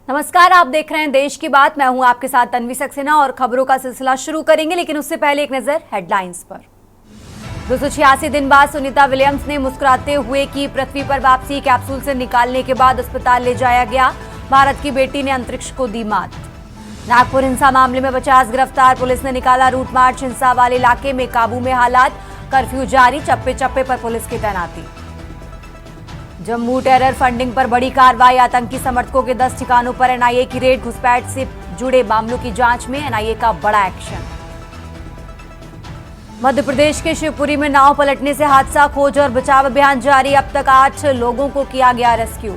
नमस्कार, आप देख रहे हैं देश की बात। मैं हूं आपके साथ तन्वी सक्सेना और खबरों का सिलसिला शुरू करेंगे, लेकिन उससे पहले एक नजर हेडलाइंस पर। 286 दिन बाद सुनीता विलियम्स ने मुस्कुराते हुए की पृथ्वी पर वापसी। कैप्सूल से निकालने के बाद अस्पताल ले जाया गया। भारत की बेटी ने अंतरिक्ष को दी मात। नागपुर हिंसा मामले में 50 गिरफ्तार। पुलिस ने निकाला रूट मार्च। हिंसा वाले इलाके में काबू में हालात। कर्फ्यू जारी। चप्पे चप्पे पर पुलिस की तैनाती। जम्मू टेरर फंडिंग पर बड़ी कार्रवाई। आतंकी समर्थकों के 10 ठिकानों पर एनआईए की रेड। घुसपैठ से जुड़े मामलों की जांच में एनआईए का बड़ा एक्शन। मध्य प्रदेश के शिवपुरी में नाव पलटने से हादसा। खोज और बचाव अभियान जारी। अब तक 8 लोगों को किया गया रेस्क्यू।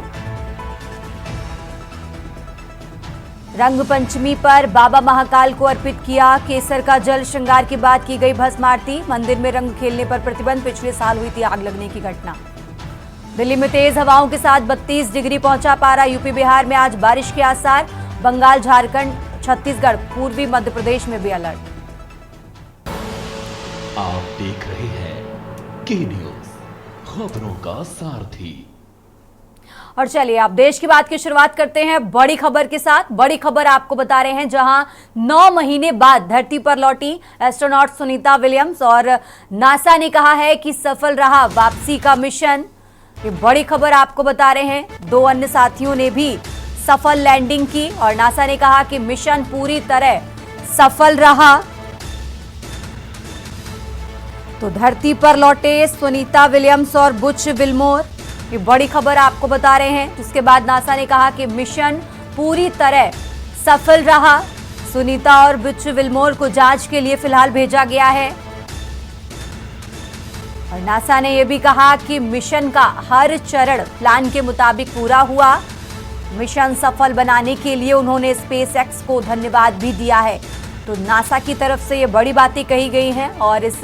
रंग पंचमी पर बाबा महाकाल को अर्पित किया केसर का जल। श्रृंगार के बाद की गई भस्म आरती। मंदिर में रंग खेलने पर प्रतिबंध। पिछले साल हुई थी आग लगने की घटना। दिल्ली में तेज हवाओं के साथ 32 डिग्री पहुंचा पारा। यूपी बिहार में आज बारिश के आसार। बंगाल, झारखंड, छत्तीसगढ़, पूर्वी मध्य प्रदेश में भी अलर्ट। आप देख रहे हैं के न्यूज, खबरों का सारथी। और चलिए आप देश की बात की शुरुआत करते हैं बड़ी खबर के साथ। बड़ी खबर आपको बता रहे हैं, जहां 9 महीने बाद धरती पर लौटी एस्ट्रोनॉट सुनीता विलियम्स और नासा ने कहा है कि सफल रहा वापसी का मिशन। ये बड़ी खबर आपको बता रहे हैं। 2 अन्य साथियों ने भी सफल लैंडिंग की और नासा ने कहा कि मिशन पूरी तरह सफल रहा। तो धरती पर लौटे सुनीता विलियम्स और बुच विल्मोर, ये बड़ी खबर आपको बता रहे हैं। जिसके बाद नासा ने कहा कि मिशन पूरी तरह सफल रहा। सुनीता और बुच विल्मोर को जांच के लिए फिलहाल भेजा गया है और नासा ने यह भी कहा कि मिशन का हर चरण प्लान के मुताबिक पूरा हुआ। मिशन सफल बनाने के लिए उन्होंने स्पेस एक्स को धन्यवाद भी दिया है। तो नासा की तरफ से ये बड़ी बातें कही गई हैं और इस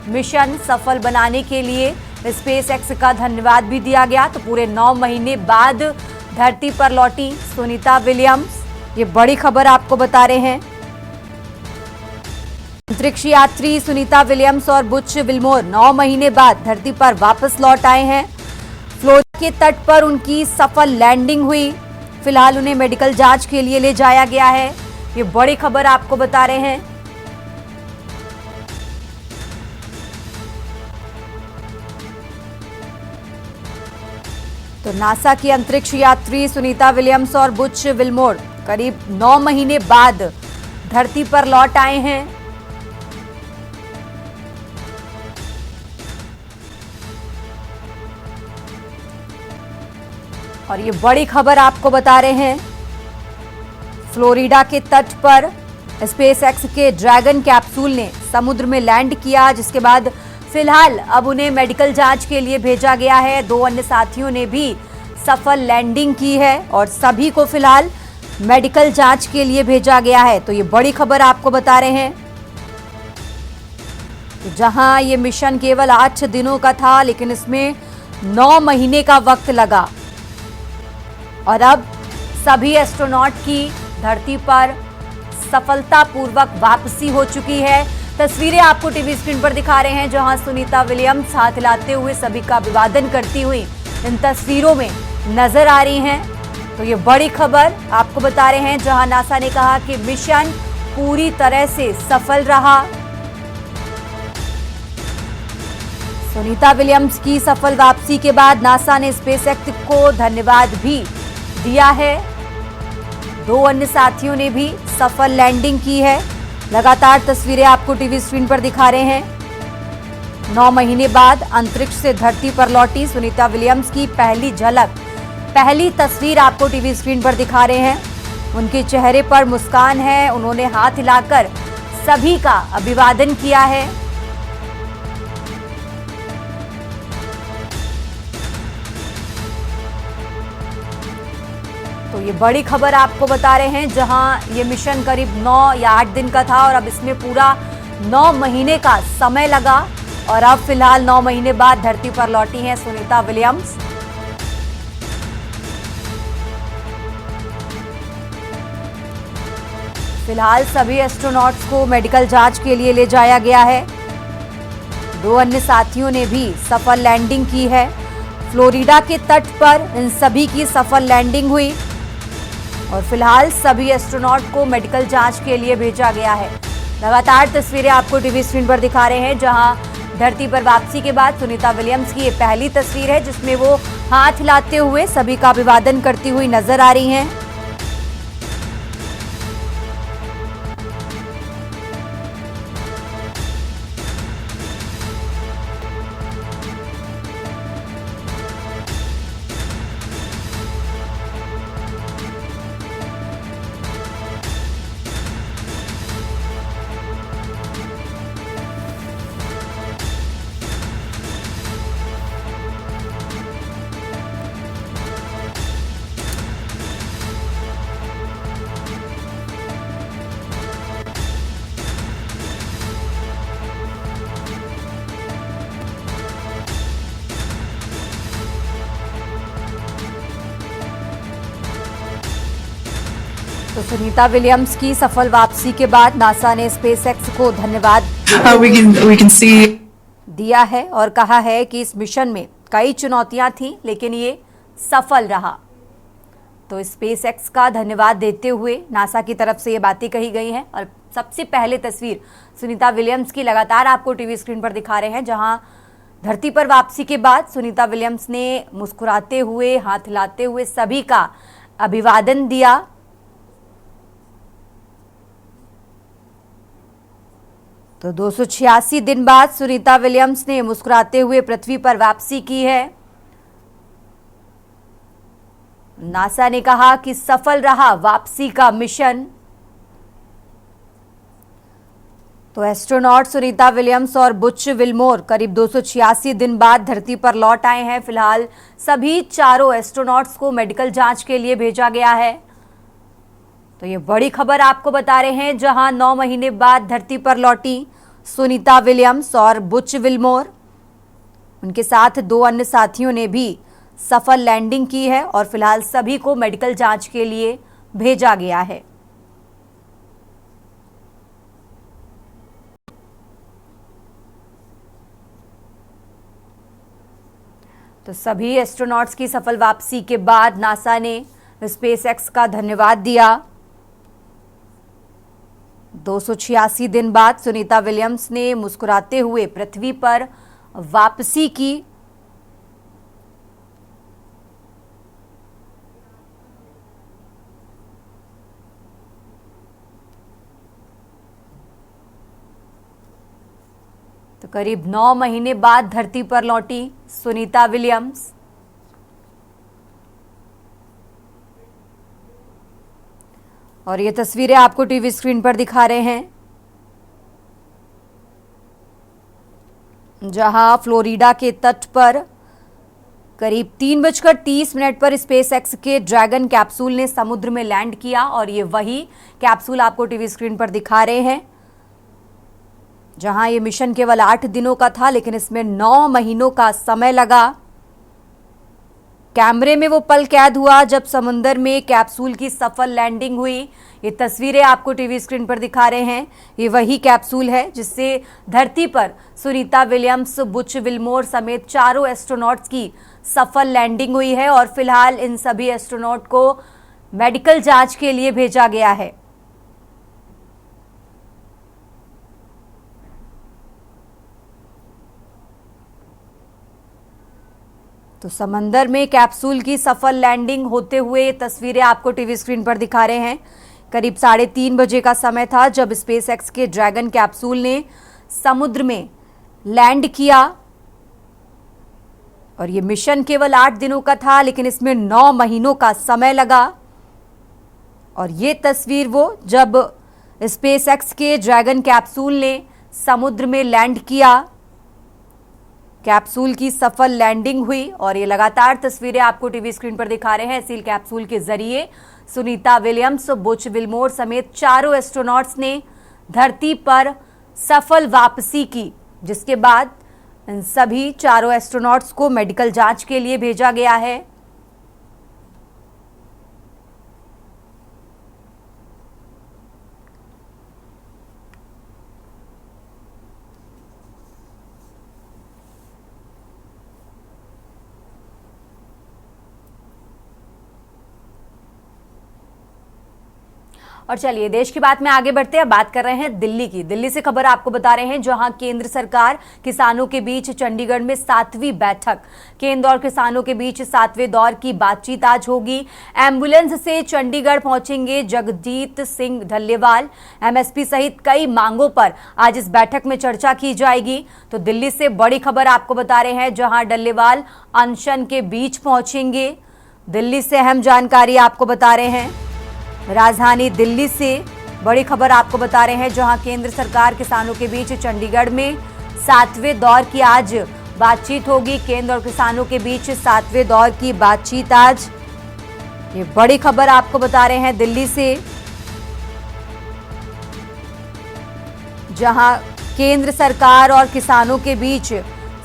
मिशन सफल बनाने के लिए स्पेस एक्स का धन्यवाद भी दिया गया। तो पूरे 9 महीने बाद धरती पर लौटी सुनीता विलियम्स, ये बड़ी खबर आपको बता रहे हैं। अंतरिक्ष यात्री सुनीता विलियम्स और बुच विल्मोर 9 महीने बाद धरती पर वापस लौट आए हैं। फ्लोरिडा के तट पर उनकी सफल लैंडिंग हुई। फिलहाल उन्हें मेडिकल जांच के लिए ले जाया गया है। ये बड़ी खबर आपको बता रहे हैं। तो नासा की अंतरिक्ष यात्री सुनीता विलियम्स और बुच विल्मोर करीब 9 महीने बाद धरती पर लौट आए हैं। और ये बड़ी खबर आपको बता रहे हैं। फ्लोरिडा के तट पर स्पेस एक्स के ड्रैगन कैप्सूल ने समुद्र में लैंड किया, जिसके बाद फिलहाल अब उन्हें मेडिकल जांच के लिए भेजा गया है। 2 अन्य साथियों ने भी सफल लैंडिंग की है और सभी को फिलहाल मेडिकल जांच के लिए भेजा गया है। तो ये बड़ी खबर आपको बता रहे हैं। तो जहां ये मिशन केवल 8 दिनों का था, लेकिन इसमें 9 महीने का वक्त लगा और अब सभी एस्ट्रोनॉट की धरती पर सफलतापूर्वक वापसी हो चुकी है। तस्वीरें आपको टीवी स्क्रीन पर दिखा रहे हैं, जहां सुनीता विलियम्स हाथ हिलाते हुए सभी का अभिवादन करती हुई इन तस्वीरों में नजर आ रही हैं। तो ये बड़ी खबर आपको बता रहे हैं, जहां नासा ने कहा कि मिशन पूरी तरह से सफल रहा। सुनीता विलियम्स की सफल वापसी के बाद नासा ने स्पेस एक्स को धन्यवाद भी दिया है। 2 अन्य साथियों ने भी सफल लैंडिंग की है। लगातार तस्वीरें आपको टीवी स्क्रीन पर दिखा रहे हैं। 9 महीने बाद अंतरिक्ष से धरती पर लौटी सुनीता विलियम्स की पहली झलक, पहली तस्वीर आपको टीवी स्क्रीन पर दिखा रहे हैं। उनके चेहरे पर मुस्कान है। उन्होंने हाथ हिलाकर सभी का अभिवादन किया है। तो ये बड़ी खबर आपको बता रहे हैं, जहां ये मिशन करीब 9 या 8 दिन का था और अब इसमें पूरा 9 महीने का समय लगा और अब फिलहाल 9 महीने बाद धरती पर लौटी हैं सुनीता विलियम्स। फिलहाल सभी एस्ट्रोनॉट्स को मेडिकल जांच के लिए ले जाया गया है। 2 अन्य साथियों ने भी सफल लैंडिंग की है। फ्लोरिडा के तट पर इन सभी की सफल लैंडिंग हुई और फिलहाल सभी एस्ट्रोनॉट को मेडिकल जांच के लिए भेजा गया है। लगातार तस्वीरें आपको टीवी स्क्रीन पर दिखा रहे हैं, जहां धरती पर वापसी के बाद सुनीता विलियम्स की ये पहली तस्वीर है जिसमें वो हाथ हिलाते हुए सभी का अभिवादन करती हुई नजर आ रही हैं। तो सुनीता विलियम्स की सफल वापसी के बाद नासा ने स्पेसएक्स को धन्यवाद we can see दिया है और कहा है कि इस मिशन में कई चुनौतियां थीं लेकिन ये सफल रहा। तो स्पेसएक्स का धन्यवाद देते हुए नासा की तरफ से ये बातें कही गई हैं। और सबसे पहले तस्वीर सुनीता विलियम्स की लगातार आपको टीवी स्क्रीन पर दिखा रहे हैं, जहां धरती पर वापसी के बाद सुनीता विलियम्स ने मुस्कुराते हुए हाथ हिलाते हुए सभी का अभिवादन दिया। तो 286 दिन बाद सुनीता विलियम्स ने मुस्कुराते हुए पृथ्वी पर वापसी की है। नासा ने कहा कि सफल रहा वापसी का मिशन। तो एस्ट्रोनॉट सुनीता विलियम्स और बुच विल्मोर करीब 286 दिन बाद धरती पर लौट आए हैं। फिलहाल सभी चारों एस्ट्रोनॉट्स को मेडिकल जांच के लिए भेजा गया है। तो ये बड़ी खबर आपको बता रहे हैं, जहां 9 महीने बाद धरती पर लौटी सुनीता विलियम्स और बुच विल्मोर। उनके साथ 2 अन्य साथियों ने भी सफल लैंडिंग की है और फिलहाल सभी को मेडिकल जांच के लिए भेजा गया है। तो सभी एस्ट्रोनॉट्स की सफल वापसी के बाद नासा ने स्पेसएक्स का धन्यवाद दिया। 286 दिन बाद सुनीता विलियम्स ने मुस्कुराते हुए पृथ्वी पर वापसी की। तो करीब 9 महीने बाद धरती पर लौटी सुनीता विलियम्स। और ये तस्वीरें आपको टीवी स्क्रीन पर दिखा रहे हैं, जहां फ्लोरिडा के तट पर करीब 3:30 पर स्पेसएक्स के ड्रैगन कैप्सूल ने समुद्र में लैंड किया। और ये वही कैप्सूल आपको टीवी स्क्रीन पर दिखा रहे हैं, जहां ये मिशन केवल 8 दिनों का था लेकिन इसमें 9 महीनों का समय लगा। कैमरे में वो पल कैद हुआ जब समुद्र में कैप्सूल की सफल लैंडिंग हुई। ये तस्वीरें आपको टीवी स्क्रीन पर दिखा रहे हैं, ये वही कैप्सूल है जिससे धरती पर सुनीता विलियम्स, बुच विल्मोर समेत चारों एस्ट्रोनॉट्स की सफल लैंडिंग हुई है। और फिलहाल इन सभी एस्ट्रोनॉट को मेडिकल जांच के लिए भेजा गया है। तो समंदर में कैप्सूल की सफल लैंडिंग होते हुए तस्वीरें आपको टीवी स्क्रीन पर दिखा रहे हैं। करीब 3:30 बजे का समय था जब स्पेसएक्स के ड्रैगन कैप्सूल ने समुद्र में लैंड किया। और ये मिशन केवल 8 दिनों का था लेकिन इसमें 9 महीनों का समय लगा। और ये तस्वीर वो जब स्पेसएक्स के ड्रैगन कैप्सूल ने समुद्र में लैंड किया, कैप्सूल की सफल लैंडिंग हुई। और ये लगातार तस्वीरें आपको टीवी स्क्रीन पर दिखा रहे हैं। सील कैप्सूल के जरिए सुनीता विलियम्स, बुच विल्मोर समेत चारों एस्ट्रोनॉट्स ने धरती पर सफल वापसी की, जिसके बाद इन सभी चारों एस्ट्रोनॉट्स को मेडिकल जांच के लिए भेजा गया है। और चलिए देश की बात में आगे बढ़ते हैं। बात कर रहे हैं दिल्ली की। दिल्ली से खबर आपको बता रहे हैं, जहां केंद्र सरकार किसानों के बीच चंडीगढ़ में 7वीं बैठक। केंद्र और किसानों के बीच 7वें दौर की बातचीत आज होगी। एम्बुलेंस से चंडीगढ़ पहुंचेंगे जगजीत सिंह ढल्लेवाल। एमएसपी सहित कई मांगों पर आज इस बैठक में चर्चा की जाएगी। तो दिल्ली से बड़ी खबर आपको बता रहे हैं, जहां ढल्लेवाल अनशन के बीच पहुंचेंगे। दिल्ली से अहम जानकारी आपको बता रहे हैं। राजधानी दिल्ली से बड़ी खबर आपको बता रहे हैं, जहां केंद्र सरकार किसानों के बीच चंडीगढ़ में 7वें दौर की आज बातचीत होगी। केंद्र और किसानों के बीच 7वें दौर की बातचीत आज, ये बड़ी खबर आपको बता रहे हैं दिल्ली से, जहां केंद्र सरकार और किसानों के बीच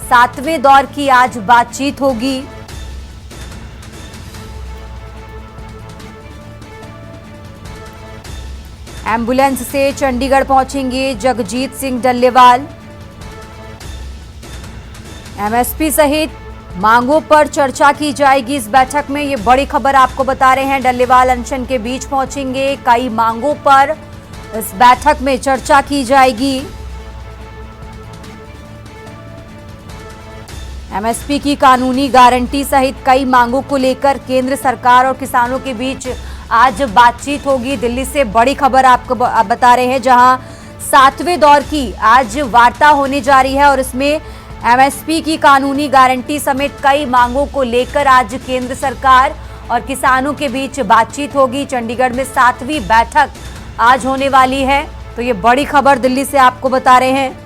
7वें दौर की आज बातचीत होगी। एम्बुलेंस से चंडीगढ़ पहुंचेंगे जगजीत सिंह ढल्लेवाल। एमएसपी सहित मांगों पर चर्चा की जाएगी इस बैठक में, ये बड़ी खबर आपको बता रहे हैं। ढल्लेवाल अनशन के बीच पहुंचेंगे। कई मांगों पर इस बैठक में चर्चा की जाएगी। एमएसपी की कानूनी गारंटी सहित कई मांगों को लेकर केंद्र सरकार और किसानों के बीच आज बातचीत होगी। दिल्ली से बड़ी खबर आपको बता रहे हैं, जहां 7वें दौर की आज वार्ता होने जा रही है और इसमें एमएसपी की कानूनी गारंटी समेत कई मांगों को लेकर आज केंद्र सरकार और किसानों के बीच बातचीत होगी। चंडीगढ़ में 7वीं बैठक आज होने वाली है। तो ये बड़ी खबर दिल्ली से आपको बता रहे हैं।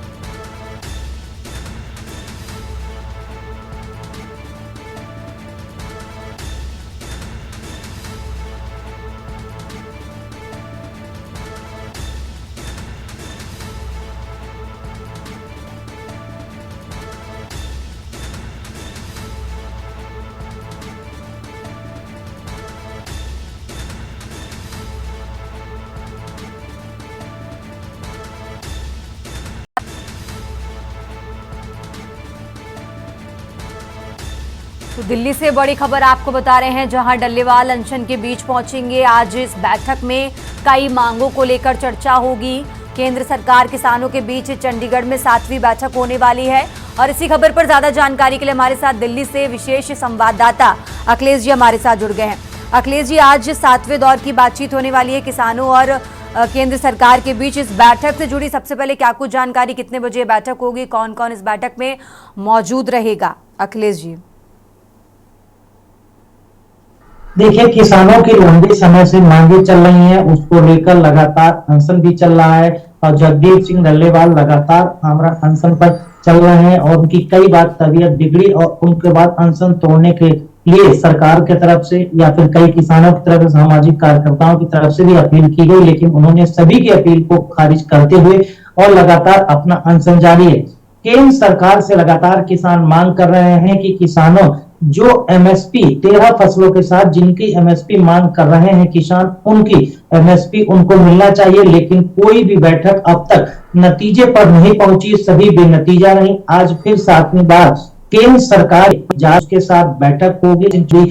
तो दिल्ली से बड़ी खबर आपको बता रहे हैं, जहां ढल्लेवाल अनशन के बीच पहुंचेंगे। आज इस बैठक में कई मांगों को लेकर चर्चा होगी। केंद्र सरकार किसानों के बीच चंडीगढ़ में 7वीं बैठक होने वाली है। और इसी खबर पर ज्यादा जानकारी के लिए हमारे साथ दिल्ली से विशेष संवाददाता अखिलेश जी हमारे साथ जुड़ गए हैं। अखिलेश जी, आज 7वें दौर की बातचीत होने वाली है किसानों और केंद्र सरकार के बीच। इस बैठक से जुड़ी सबसे पहले क्या कुछ जानकारी, कितने बजे बैठक होगी, कौन कौन इस बैठक में मौजूद रहेगा? अखिलेश जी। देखिए, किसानों की लंबे समय से मांगे चल रही हैं, उसको लेकर लगातार अनशन भी चल रहा है और जगजीत सिंह ढल्लेवाल लगातार हमारा अनशन पर चल रहे हैं और उनकी कई बार तबीयत बिगड़ी और उनके बाद अनशन तोड़ने के लिए सरकार की तरफ से या फिर कई किसानों की तरफ से, सामाजिक कार्यकर्ताओं की तरफ से भी अपील की गई, लेकिन उन्होंने सभी की अपील को खारिज करते हुए और लगातार अपना अनशन जारी है। केंद्र सरकार से लगातार किसान मांग कर रहे हैं कि किसानों जो एमएसपी 13 फसलों के साथ जिनकी एमएसपी मांग कर रहे हैं किसान, उनकी एमएसपी उनको मिलना चाहिए। लेकिन कोई भी बैठक अब तक नतीजे पर नहीं पहुंची, सभी बेनतीजा रही। आज फिर 7वीं बार केंद्र सरकार जांच के साथ बैठक होगी।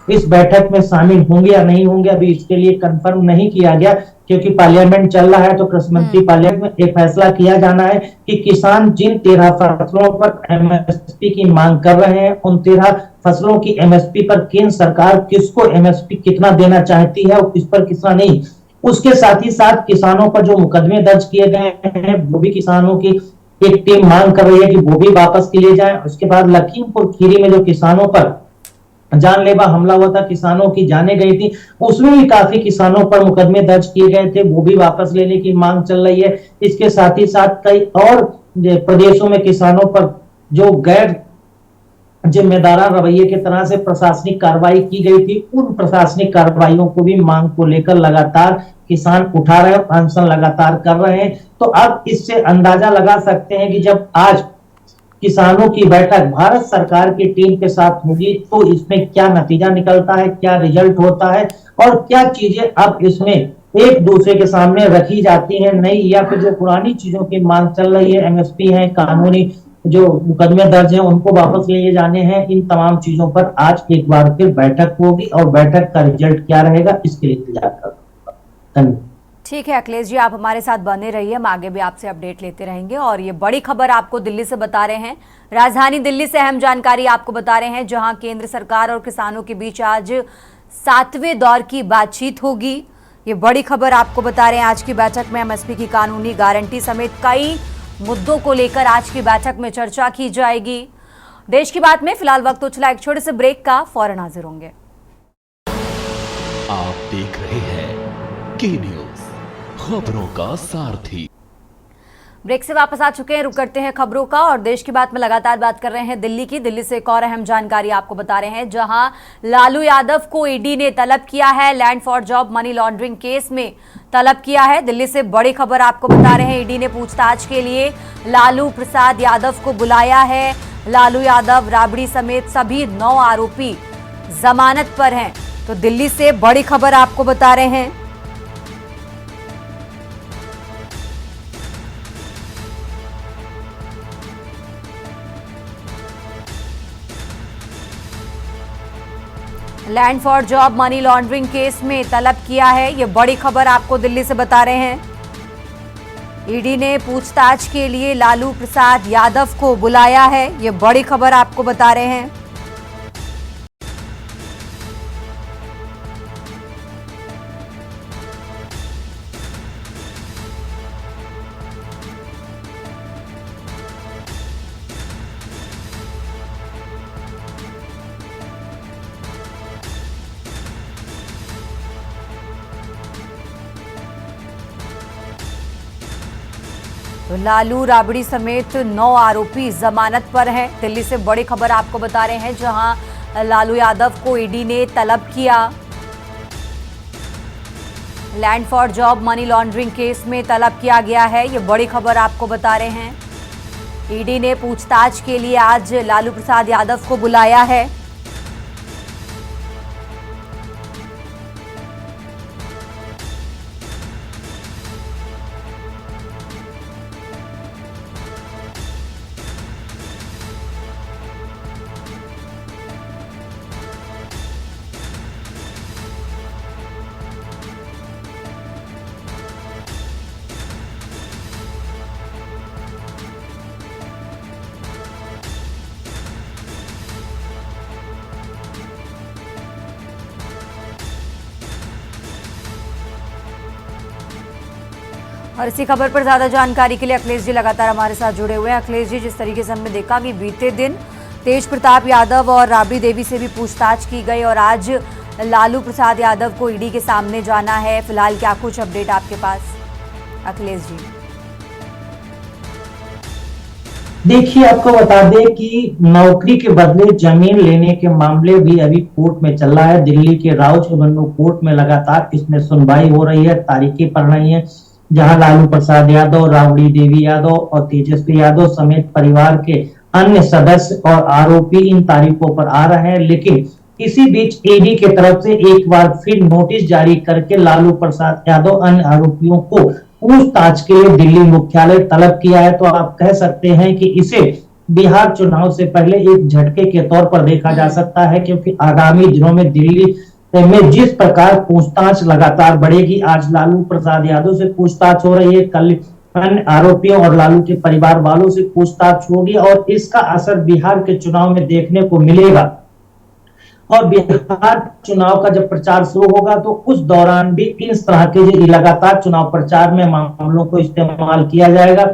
इस बैठक में शामिल होंगे या नहीं होंगे, अभी इसके लिए कंफर्म नहीं किया गया, क्योंकि पार्लियामेंट चल रहा है। तो कृषि मंत्री पार्लियामेंट में एक फैसला किया जाना है कि किसान जिन 13 फसलों पर एमएसपी की मांग कर रहे हैं, उन 13 फसलों की एमएसपी पर केंद्र सरकार किसको एमएसपी कितना देना चाहती है और किस पर कितना नहीं। उसके साथ ही साथ किसानों पर जो मुकदमे दर्ज किए गए हैं, वो भी किसानों की एक टीम मांग कर रही है कि वो भी वापस लिए जाए। उसके बाद लखीमपुर खीरी में जो किसानों पर जानलेवा हमला हुआ था, किसानों की जाने गई थी, उसमें भी काफी किसानों पर मुकदमे दर्ज किए गए थे, वो भी वापस लेने की मांग चल रही है। इसके साथ ही साथ कई और प्रदेशों में किसानों पर जो गैर जिम्मेदारा रवैये की तरह से प्रशासनिक कार्रवाई की गई थी, उन प्रशासनिक कार्रवाइयों को भी मांग को लेकर लगातार किसान उठा रहे हैं, अनशन लगातार कर रहे हैं। तो अब इससे अंदाजा लगा सकते हैं कि जब आज किसानों की बैठक भारत सरकार की टीम के साथ होगी, तो इसमें क्या नतीजा निकलता है, क्या रिजल्ट होता है और क्या चीजें अब इसमें एक दूसरे के सामने रखी जाती हैं, नई या फिर जो पुरानी चीजों की मांग चल रही है, एमएसपी है, कानूनी जो मुकदमे दर्ज हैं उनको वापस लिए जाने हैं। इन तमाम चीजों पर आज एक बार फिर बैठक होगी और बैठक का रिजल्ट क्या रहेगा इसके लिए इंतजार कर। धन्यवाद। ठीक है अखिलेश जी, आप हमारे साथ बने रहिए, हम आगे भी आपसे अपडेट लेते रहेंगे। और ये बड़ी खबर आपको दिल्ली से बता रहे हैं, राजधानी दिल्ली से अहम जानकारी आपको बता रहे हैं, जहां केंद्र सरकार और किसानों के बीच आज 7वें दौर की बातचीत होगी। ये बड़ी खबर आपको बता रहे हैं। आज की बैठक में एमएसपी की कानूनी गारंटी समेत कई मुद्दों को लेकर आज की बैठक में चर्चा की जाएगी। देश की बात में फिलहाल वक्त उछला एक छोटे से ब्रेक का, फौरन हाजिर होंगे। आप देख रहे हैं के न्यूज, खबरों का सारथी। ब्रेक से वापस आ चुके हैं, रुक करते हैं खबरों का। और देश की बात में लगातार बात कर रहे हैं दिल्ली की। दिल्ली से एक और अहम जानकारी आपको बता रहे हैं, जहां लालू यादव को ईडी ने तलब किया है, land for job money laundering case में तलब किया है। दिल्ली से बड़ी खबर आपको बता रहे हैं, ईडी ने पूछताछ के लिए लालू प्रसाद यादव को बुलाया है। लालू यादव, राबड़ी समेत सभी 9 आरोपी जमानत पर हैं। तो दिल्ली से बड़ी खबर आपको बता रहे हैं। Land for job money laundering case में तलब किया है, ये बड़ी खबर आपको दिल्ली से बता रहे हैं। ईडी ने पूछताछ के लिए लालू प्रसाद यादव को बुलाया है, ये बड़ी खबर आपको बता रहे हैं। तो लालू, राबड़ी समेत 9 आरोपी जमानत पर हैं। दिल्ली से बड़ी खबर आपको बता रहे हैं, जहां लालू यादव को ईडी ने तलब किया। Land for job money laundering case में तलब किया गया है, ये बड़ी खबर आपको बता रहे हैं। ईडी ने पूछताछ के लिए आज लालू प्रसाद यादव को बुलाया है। और इसी खबर पर ज्यादा जानकारी के लिए अखिलेश जी लगातार हमारे साथ जुड़े हुए हैं। अखिलेश जी, जिस तरीके से हमने देखा कि बीते दिन तेज प्रताप यादव और राबड़ी देवी से भी पूछताछ की गई और आज लालू प्रसाद यादव को ईडी के सामने जाना है, फिलहाल क्या कुछ अपडेट आपके पास अखिलेश जी? देखिए, आपको बता दें कि नौकरी के बदले जमीन लेने के मामले भी अभी कोर्ट में चल रहा है। दिल्ली के राउज एवेन्यू कोर्ट में लगातार इसमें सुनवाई हो रही है, तारीखें पड़ रही हैं, जहां लालू प्रसाद यादव, राबड़ी देवी यादव और तेजस्वी यादव समेत परिवार के अन्य सदस्य और आरोपी इन तारीखों पर आ रहे हैं। लेकिन इसी बीच ईडी की तरफ से एक बार फिर नोटिस जारी करके लालू प्रसाद यादव अन्य आरोपियों को पूछताछ के लिए दिल्ली मुख्यालय तलब किया है। तो आप कह सकते हैं कि इसे बिहार चुनाव से पहले एक झटके के तौर पर देखा जा सकता है, क्योंकि आगामी दिनों में दिल्ली में जिस प्रकार पूछताछ लगातार बढ़ेगी, आज लालू प्रसाद यादव से पूछताछ हो रही है, कल अन्य आरोपियों और लालू के परिवार वालों से पूछताछ होगी और इसका असर बिहार के चुनाव में देखने को मिलेगा। और बिहार चुनाव का जब प्रचार शुरू होगा तो उस दौरान भी इस तरह के लगातार चुनाव प्रचार में मामलों को इस्तेमाल किया जाएगा।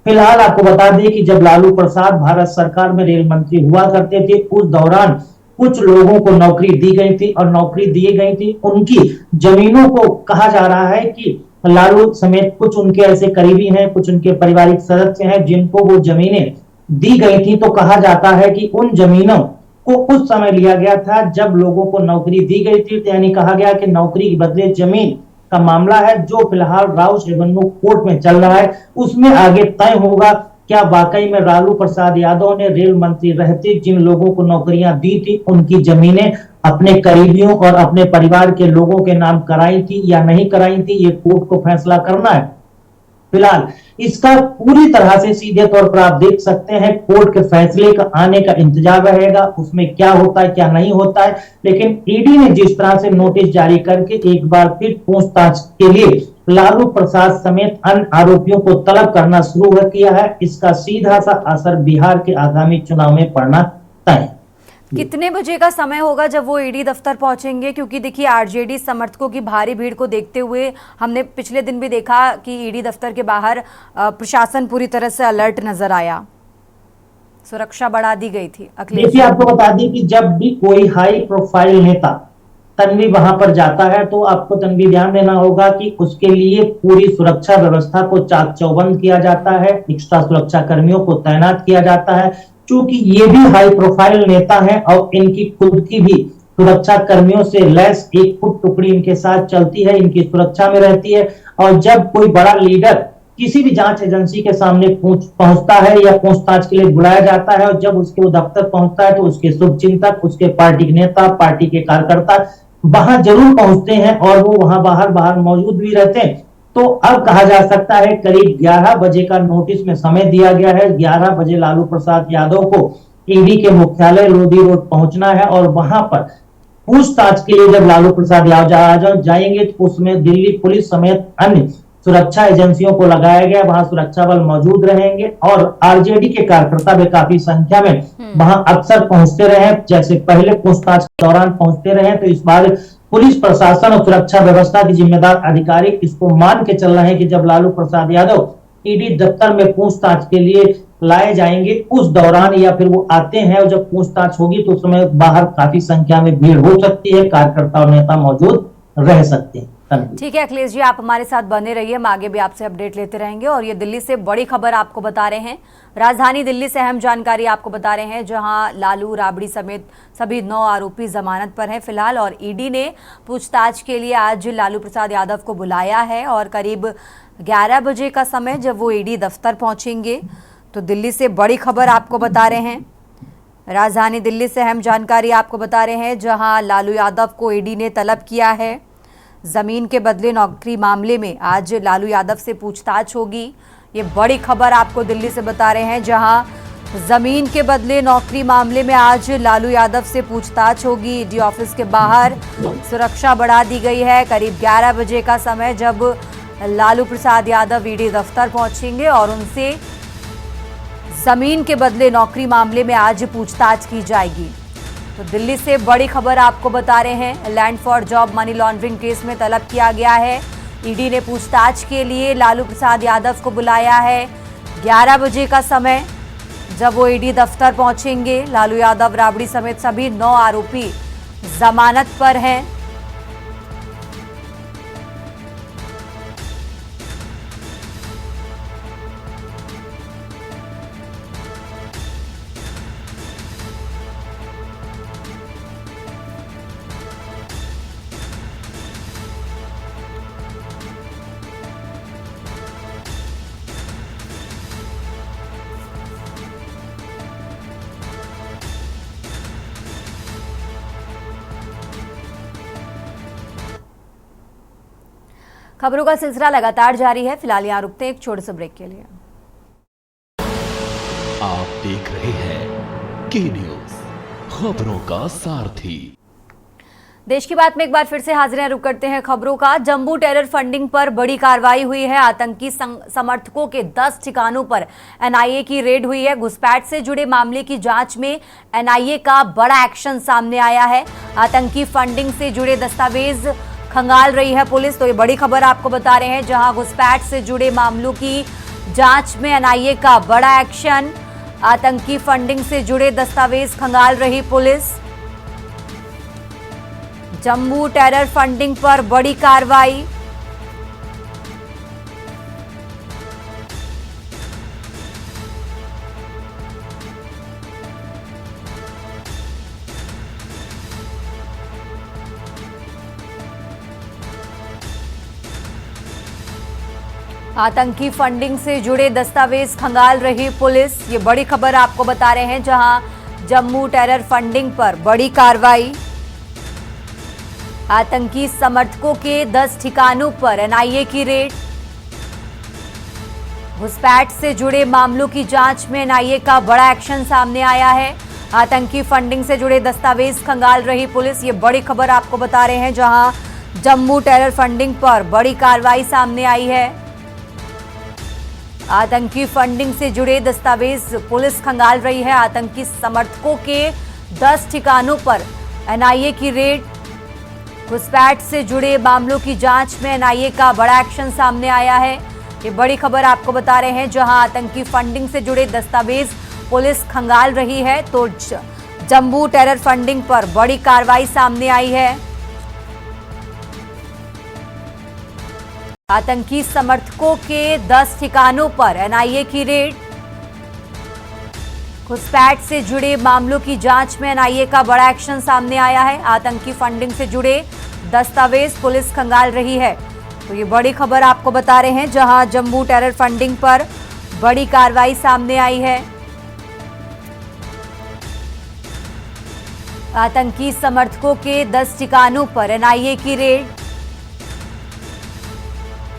फिलहाल आपको बता दें कि जब लालू प्रसाद भारत सरकार में रेल मंत्री हुआ करते थे, उस दौरान कुछ लोगों को नौकरी दी गई थी और नौकरी दी गई थी, उनकी जमीनों को कहा जा रहा है कि लालू समेत कुछ उनके ऐसे करीबी हैं, कुछ उनके पारिवारिक सदस्य हैं जिनको वो जमीनें दी गई थी। तो कहा जाता है कि उन जमीनों को उस समय लिया गया था जब लोगों को नौकरी दी गई थी, यानी कहा गया कि नौकरी के बदले जमीन का मामला है जो फिलहाल राउज एवेन्यू कोर्ट में चल रहा है। उसमें आगे तय होगा क्या वाकई में लालू प्रसाद यादव ने रेल मंत्री रहते जिन लोगों को नौकरियां दी थी उनकी जमीनें अपने करीबियों और अपने परिवार के लोगों के नाम कराई थी या नहीं कराई थी, ये कोर्ट को फैसला करना है। फिलहाल इसका पूरी तरह से सीधे तौर पर आप देख सकते हैं कोर्ट के फैसले का आने का इंतजार रहेगा, उसमें क्या होता है क्या नहीं होता है। लेकिन ईडी ने जिस तरह से नोटिस जारी करके एक बार फिर पूछताछ के लिए लालू प्रसाद समेत अन्य आरोपियों को तलब करना शुरू कर किया है। इसका सीधा सा असर बिहार के आगामी चुनाव में पड़ना तय है। कितने बजे का समय होगा जब वो ईडी दफ्तर पहुंचेंगे? क्योंकि देखिए आरजेडी समर्थकों की भारी भीड़ को देखते हुए हमने पिछले दिन भी देखा कि ईडी दफ्तर के बाहर प्रशासन पूरी तरह से अलर्ट नजर आया, सुरक्षा बढ़ा दी गई थी। देखिए आपको बता दें कि जब भी कोई हाई प्रोफाइल नेता तन्वी वहां पर जाता है तो आपको तन्वी ध्यान देना होगा कि उसके लिए पूरी सुरक्षा व्यवस्था को चाक चौबंद किया जाता है, एक्स्ट्रा सुरक्षा कर्मियों को तैनात किया जाता है। क्योंकि ये भी हाई प्रोफाइल नेता हैं और इनकी खुद की भी सुरक्षा कर्मियों से लैस एक फुट टुकड़ी इनके साथ चलती है, इनकी सुरक्षा में रहती है। और जब कोई बड़ा लीडर किसी भी जांच एजेंसी के सामने पहुंचता है या पूछताछ के लिए बुलाया जाता है और जब उसके वो दफ्तर पहुंचता है तो उसके शुभचिंतक, उसके पार्टी के नेता, पार्टी के कार्यकर्ता वहां जरूर पहुंचते हैं और वो वहां बाहर मौजूद भी रहते हैं। तो अब कहा जा सकता है करीब 11 बजे का नोटिस में समय दिया गया है। 11 बजे लालू प्रसाद यादव को ईडी के मुख्यालय लोधी रोड पहुंचना है और वहां पर पूछताछ के लिए जब लालू प्रसाद यादव जाएंगे तो उसमें दिल्ली पुलिस समेत अन्य सुरक्षा एजेंसियों को लगाया गया, वहां सुरक्षा बल मौजूद रहेंगे और आरजेडी के कार्यकर्ता भी काफी संख्या में वहां अक्सर पहुंचते रहे, जैसे पहले पूछताछ के दौरान पहुंचते रहे। तो इस बार पुलिस प्रशासन और सुरक्षा व्यवस्था के जिम्मेदार अधिकारी इसको मान के चल रहे हैं कि जब लालू प्रसाद यादव ईडी दफ्तर में पूछताछ के लिए लाए जाएंगे उस दौरान या फिर वो आते हैं और जब पूछताछ होगी तो उस समय बाहर काफी संख्या में भीड़ हो सकती है, कार्यकर्ता और नेता मौजूद रह सकते हैं। ठीक है अखिलेश जी, आप हमारे साथ बने रहिए, हम आगे भी आपसे अपडेट लेते रहेंगे। और ये दिल्ली से बड़ी खबर आपको बता रहे हैं, राजधानी दिल्ली से अहम जानकारी आपको बता रहे हैं, जहां लालू राबड़ी समेत सभी 9 आरोपी जमानत पर हैं फिलहाल। और ईडी ने पूछताछ के लिए आज लालू प्रसाद यादव को बुलाया है और करीब 11 बजे का समय जब वो ईडी दफ्तर पहुंचेंगे। तो दिल्ली से बड़ी खबर आपको बता रहे हैं, राजधानी दिल्ली से अहम जानकारी आपको बता रहे हैं, जहां लालू यादव को ईडी ने तलब किया है। जमीन के बदले नौकरी मामले में आज लालू यादव से पूछताछ होगी। ये बड़ी खबर आपको दिल्ली से बता रहे हैं, जहां जमीन के बदले नौकरी मामले में आज लालू यादव से पूछताछ होगी। ईडी ऑफिस के बाहर सुरक्षा बढ़ा दी गई है। करीब 11 बजे का समय जब लालू प्रसाद यादव ईडी दफ्तर पहुंचेंगे और उनसे जमीन के बदले नौकरी मामले में आज पूछताछ की जाएगी। तो दिल्ली से बड़ी खबर आपको बता रहे हैं, land for job money laundering case में तलब किया गया है। ईडी ने पूछताछ के लिए लालू प्रसाद यादव को बुलाया है। 11 बजे का समय जब वो ईडी दफ्तर पहुंचेंगे। लालू यादव, राबड़ी समेत सभी 9 आरोपी जमानत पर हैं। खबरों का सिलसिला लगातार जारी है, फिलहाल यहाँ रुकते हैं एक छोटे से ब्रेक के लिए। आप देख रहे हैं के न्यूज, खबरों का सारथी। देश की बात में एक बार फिर से हाजिर हैं, रुक करते हैं खबरों का। जम्मू टेरर फंडिंग पर बड़ी कार्रवाई हुई है। आतंकी समर्थकों के 10 ठिकानों पर एनआईए की रेड हुई है। घुसपैठ से जुड़े मामले की जांच में एनआईए का बड़ा एक्शन सामने आया है। आतंकी फंडिंग से जुड़े दस्तावेज खंगाल रही है पुलिस। तो ये बड़ी खबर आपको बता रहे हैं, जहां घुसपैठ से जुड़े मामलों की जांच में एनआईए का बड़ा एक्शन। आतंकी फंडिंग से जुड़े दस्तावेज खंगाल रही पुलिस। जम्मू टेरर फंडिंग पर बड़ी कार्रवाई। आतंकी फंडिंग से जुड़े दस्तावेज खंगाल रही पुलिस। ये बड़ी खबर आपको बता रहे हैं, जहां जम्मू टेरर फंडिंग पर बड़ी कार्रवाई। आतंकी समर्थकों के 10 ठिकानों पर एनआईए की रेड। घुसपैठ से जुड़े मामलों की जांच में एनआईए का बड़ा एक्शन सामने आया है। आतंकी फंडिंग से जुड़े दस्तावेज खंगाल रही पुलिस। ये बड़ी खबर आपको बता रहे हैं, जहां जम्मू टेरर फंडिंग पर बड़ी कार्रवाई सामने आई है। आतंकी फंडिंग से जुड़े दस्तावेज पुलिस खंगाल रही है। आतंकी समर्थकों के 10 ठिकानों पर एनआईए की रेड। घुसपैठ से जुड़े मामलों की जांच में एनआईए का बड़ा एक्शन सामने आया है। ये बड़ी खबर आपको बता रहे हैं, जहां आतंकी फंडिंग से जुड़े दस्तावेज पुलिस खंगाल रही है, तो जम्मू टेरर फंडिंग पर बड़ी कार्रवाई सामने आई है। आतंकी समर्थकों के 10 ठिकानों पर एनआईए की रेड। घुसपैठ से जुड़े मामलों की जांच में एनआईए का बड़ा एक्शन सामने आया है। आतंकी फंडिंग से जुड़े दस्तावेज पुलिस खंगाल रही है, तो ये बड़ी खबर आपको बता रहे हैं, जहां जम्मू टेरर फंडिंग पर बड़ी कार्रवाई सामने आई है। आतंकी समर्थकों के 10 ठिकानों पर एनआईए की रेड।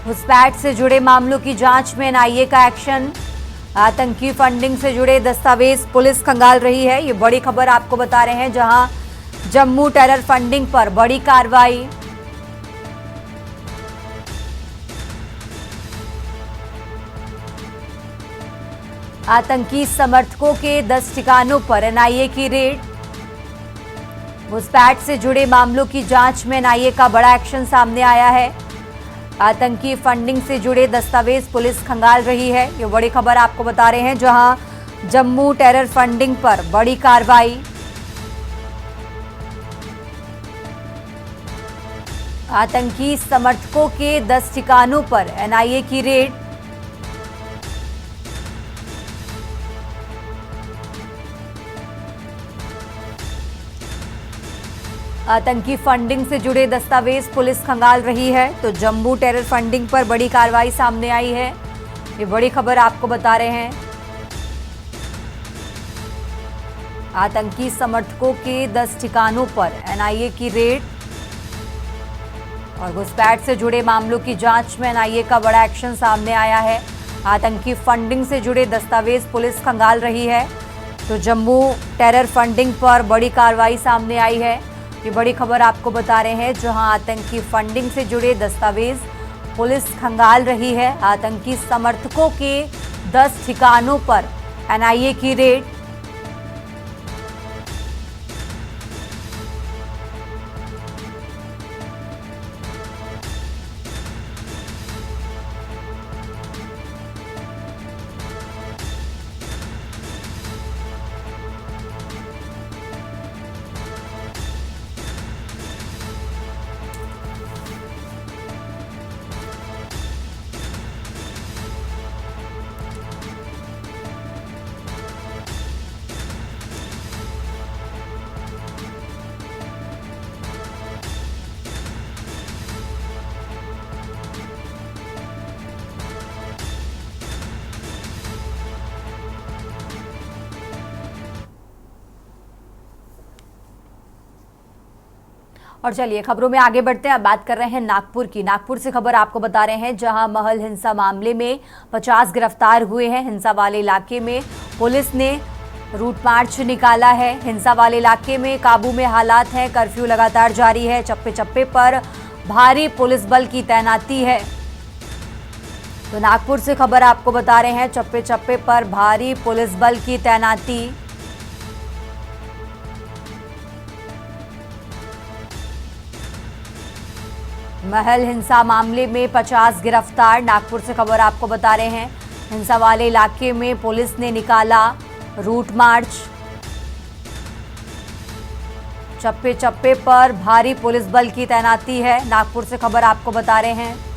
घुसपैठ से जुड़े मामलों की जांच में एनआईए का एक्शन। आतंकी फंडिंग से जुड़े दस्तावेज पुलिस खंगाल रही है, ये बड़ी खबर आपको बता रहे हैं, जहां जम्मू टेरर फंडिंग पर बड़ी कार्रवाई। आतंकी समर्थकों के 10 ठिकानों पर एनआईए की रेड। घुसपैठ से जुड़े मामलों की जांच में एनआईए का बड़ा एक्शन सामने आया है। आतंकी फंडिंग से जुड़े दस्तावेज पुलिस खंगाल रही है, ये बड़ी खबर आपको बता रहे हैं, जहां जम्मू टेरर फंडिंग पर बड़ी कार्रवाई। आतंकी समर्थकों के 10 ठिकानों पर एनआईए की रेड। आतंकी फंडिंग से जुड़े दस्तावेज पुलिस खंगाल रही है, तो जम्मू टेरर फंडिंग पर बड़ी कार्रवाई सामने आई है, ये बड़ी खबर आपको बता रहे हैं। आतंकी समर्थकों के 10 ठिकानों पर एनआईए की रेड और घुसपैठ से जुड़े मामलों की जांच में एनआईए का बड़ा एक्शन सामने आया है। आतंकी फंडिंग से जुड़े दस्तावेज पुलिस खंगाल रही है, तो जम्मू टेरर फंडिंग पर बड़ी कार्रवाई सामने आई है, ये बड़ी खबर आपको बता रहे हैं, जहां आतंकी फंडिंग से जुड़े दस्तावेज पुलिस खंगाल रही है। आतंकी समर्थकों के 10 ठिकानों पर एनआईए की रेड। और चलिए खबरों में आगे बढ़ते हैं। अब बात कर रहे हैं नागपुर की। नागपुर से खबर आपको बता रहे हैं, जहां महल हिंसा मामले में 50 गिरफ्तार हुए हैं। हिंसा वाले इलाके में पुलिस ने रूट मार्च निकाला है। हिंसा वाले इलाके में काबू में हालात हैं, कर्फ्यू लगातार जारी है, चप्पे चप्पे पर भारी पुलिस बल की तैनाती है। तो नागपुर से खबर आपको बता रहे हैं, चप्पे चप्पे पर भारी पुलिस बल की तैनाती। महल हिंसा मामले में 50 गिरफ्तार। नागपुर से खबर आपको बता रहे हैं, हिंसा वाले इलाके में पुलिस ने निकाला रूट मार्च। चप्पे चप्पे पर भारी पुलिस बल की तैनाती है। नागपुर से खबर आपको बता रहे हैं।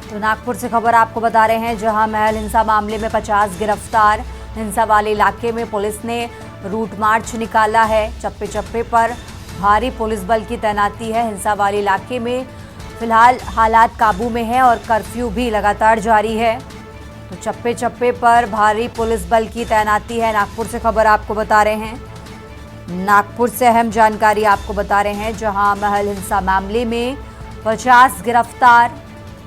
तो नागपुर से खबर आपको बता रहे हैं, जहां महल हिंसा मामले में 50 गिरफ्तार। हिंसा वाले इलाके में पुलिस ने रूट मार्च निकाला है। चप्पे चप्पे पर भारी पुलिस बल की तैनाती है। हिंसा वाले इलाके में फिलहाल हालात काबू में है और कर्फ्यू भी लगातार जारी है। तो चप्पे चप्पे पर भारी पुलिस बल की तैनाती है। नागपुर से खबर आपको बता रहे हैं, नागपुर से अहम जानकारी आपको बता रहे हैं, जहां महल हिंसा मामले में 50 गिरफ्तार।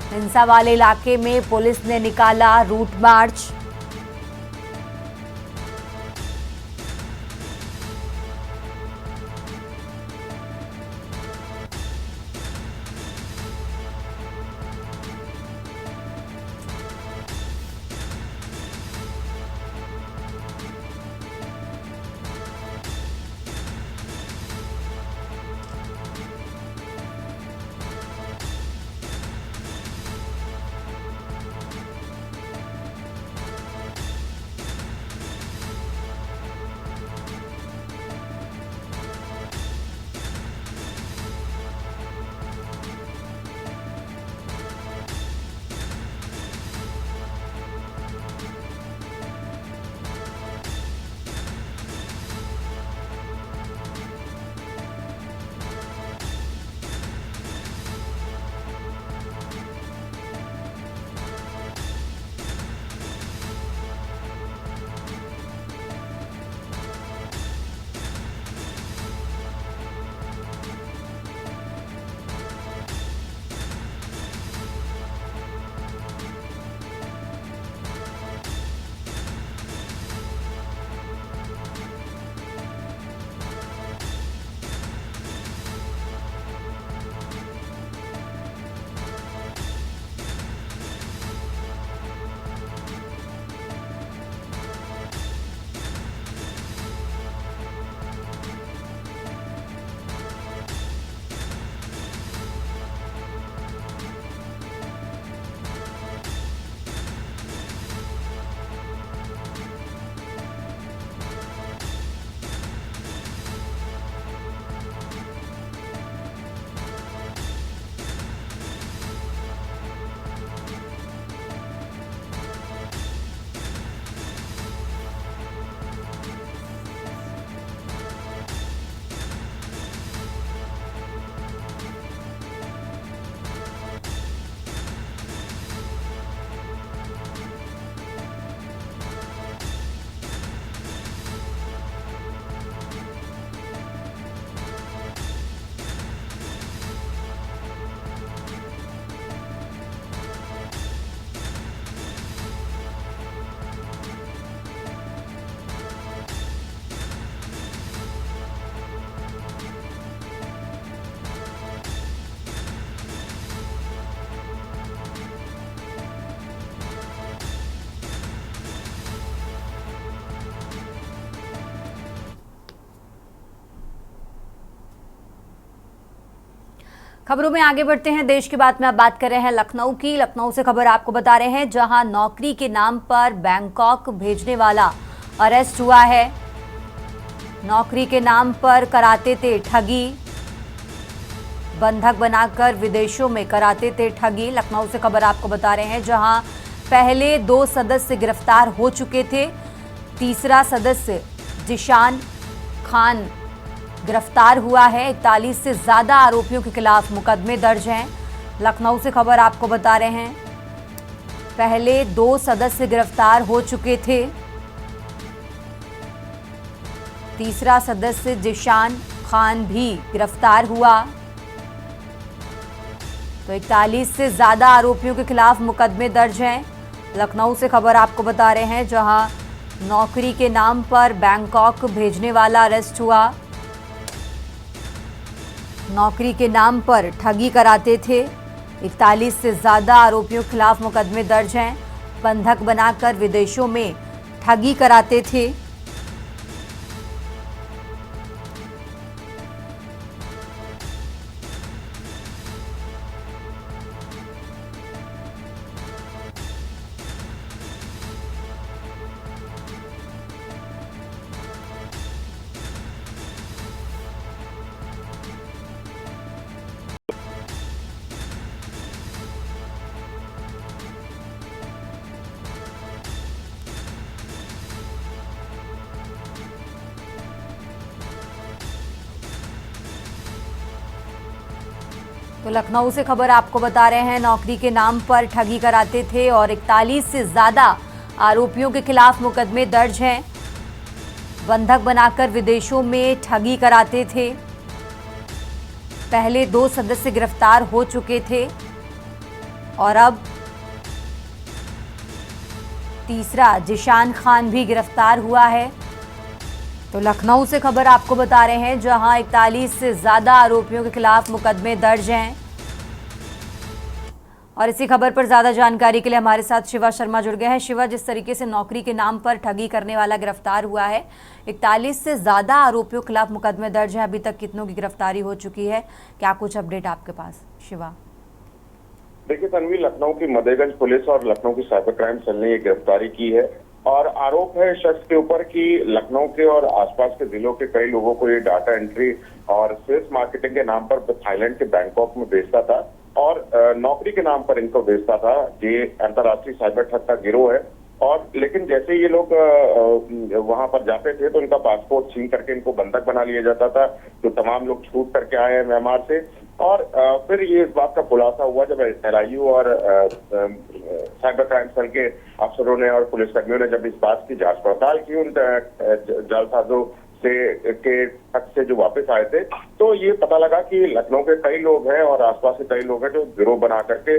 हिंसा वाले इलाके में पुलिस ने निकाला रूट मार्च। खबरों में आगे बढ़ते हैं। देश की बात में अब बात कर रहे हैं लखनऊ की। लखनऊ से खबर आपको बता रहे हैं, जहां नौकरी के नाम पर बैंकॉक भेजने वाला अरेस्ट हुआ है। नौकरी के नाम पर कराते थे ठगी, बंधक बनाकर विदेशों में कराते थे ठगी। लखनऊ से खबर आपको बता रहे हैं, जहां पहले 2 सदस्य गिरफ्तार हो चुके थे। तीसरा सदस्य जिशान खान गिरफ्तार हुआ है। 41 से ज्यादा आरोपियों के खिलाफ मुकदमे दर्ज हैं। लखनऊ से खबर आपको बता रहे हैं, पहले 2 सदस्य गिरफ्तार हो चुके थे। तीसरा सदस्य जिशान खान भी गिरफ्तार हुआ। तो 41 से ज्यादा आरोपियों के खिलाफ मुकदमे दर्ज हैं। लखनऊ से खबर आपको बता रहे हैं, जहां नौकरी के नाम पर बैंकॉक भेजने वाला अरेस्ट हुआ। नौकरी के नाम पर ठगी कराते थे। 41 से ज्यादा आरोपियों के खिलाफ मुकदमे दर्ज हैं। बंधक बनाकर विदेशों में ठगी कराते थे। तो लखनऊ से खबर आपको बता रहे हैं, नौकरी के नाम पर ठगी कराते थे और 41 से ज्यादा आरोपियों के खिलाफ मुकदमे दर्ज हैं। बंधक बनाकर विदेशों में ठगी कराते थे। पहले 2 सदस्य गिरफ्तार हो चुके थे और अब तीसरा जिशान खान भी गिरफ्तार हुआ है। तो लखनऊ से खबर आपको बता रहे हैं, जहां 41 से ज्यादा आरोपियों के खिलाफ मुकदमे दर्ज हैं। और इसी खबर पर ज्यादा जानकारी के लिए हमारे साथ शिवा शर्मा जुड़ गए हैं। शिवा, जिस तरीके से नौकरी के नाम पर ठगी करने वाला गिरफ्तार हुआ है, 41 से ज्यादा आरोपियों के खिलाफ मुकदमे दर्ज हैं। अभी तक कितनों की गिरफ्तारी हो चुकी है, क्या कुछ अपडेट आपके पास? शिवा, देखिए तन्वी, लखनऊ की मदेगंज पुलिस और लखनऊ की साइबर क्राइम सेल ने ये गिरफ्तारी की है और आरोप है शख्स के ऊपर कि लखनऊ के और आसपास के जिलों के कई लोगों को ये डाटा एंट्री और सेल्स मार्केटिंग के नाम पर थाईलैंड के बैंकॉक में बेचता था और नौकरी के नाम पर इनको बेचता था। ये अंतर्राष्ट्रीय साइबर ठग का गिरोह है और लेकिन जैसे ये लोग वहां पर जाते थे तो इनका पासपोर्ट छीन करके इनको बंधक बना लिया जाता था। जो तमाम लोग छूट करके आए हैं म्यांमार से और फिर ये इस बात का खुलासा हुआ जब LIU और साइबर क्राइम सेल के अफसरों ने और पुलिसकर्मियों ने जब इस बात की जांच पड़ताल की उन जालसाजों के ठग से जो वापस आए थे, तो ये पता लगा कि लखनऊ के कई लोग हैं और आसपास के कई लोग हैं जो गिरोह बना करके